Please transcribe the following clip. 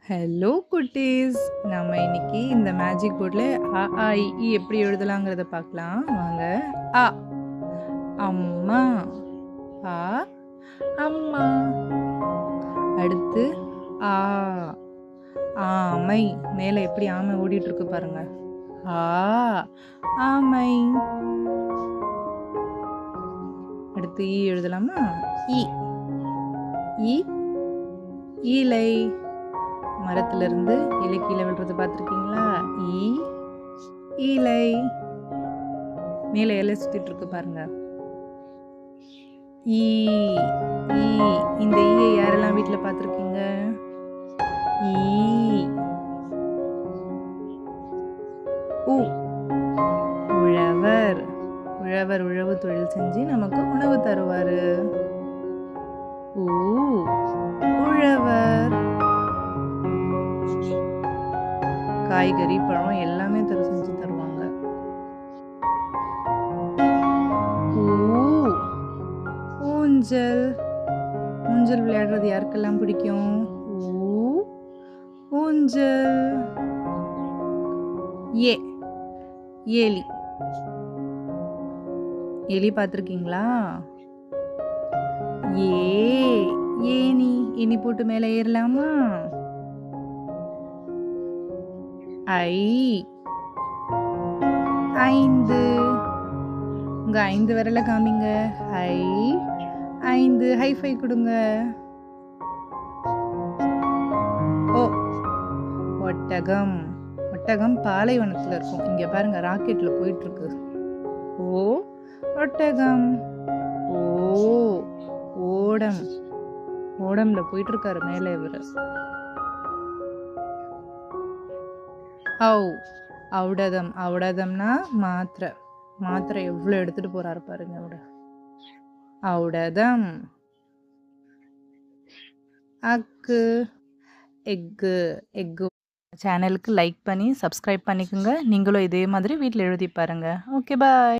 Hello குட்டீஸ்! நம்ம இன்னைக்கு இந்த மேஜிக் போர்ட்ல அ, ஆ, இ, ஈ எப்படி எழுதலாங்கிறத பார்க்கலாம். வாங்க. அ அம்மா. ஆ அம்மா. அடுத்து ஆ ஆமை. மேல எப்படி ஆமை ஓடிட்டு இருக்கு பாருங்க. ஆ ஆமை. அடுத்து ஈ எழுதலாமா? இ இ இலை. மரத்திலிருந்து இலை கீழே விழுறது பார்த்துருக்கீங்களா? இ இலை. மேல இலை சுத்திட்டு இருக்கு பாருங்க. ஈ ஈ இந்த ஈயை யாரெல்லாம் வீட்ல பார்த்துருக்கீங்க? ஈ உ உழவர். உழவர் உழவு தொழில் செஞ்சு நமக்கு உணவு தருவாரு. ஊ உழவர். காய்கறி, பழம் எல்லாமே செஞ்சு தருவாங்க. ஊ ஊஞ்சல். ஊஞ்சல் விளையாடுறது யாருக்கெல்லாம் பிடிக்கும்? ஊ ஊஞ்சல். ஏ ஏலி. எலி பார்த்துருக்கீங்களா? ஏணி. ஏணி போட்டு மேலே ஏறலாமா? ஐ 5. உங்க 5 விரல காமிங்க. ஐ 5. ஹைஃபை கொடுங்க. ஓ ஒட்டகம். ஒட்டகம் பாலைவனத்துல இருக்கும். இங்க பாருங்க ராக்கெட்ல போயிட்டு இருக்கு. ஓ ஒட்டகம். ஓ ஓடம். ஓடம்ல போயிட்டு இருக்காரு மேலே இவரு. ஔ ஔடதம். ஔடதம்னா மாத்திரை. மாத்திரை எவ்வளோ எடுத்துட்டு போறாரு பாருங்க அவரு. ஔடதம். அக்கு எக்கு. எக்கு. சேனலுக்கு லைக் பண்ணி சப்ஸ்கிரைப் பண்ணிக்கோங்க. நீங்களும் இதே மாதிரி வீட்டில் எழுதி பாருங்க. Okay bye.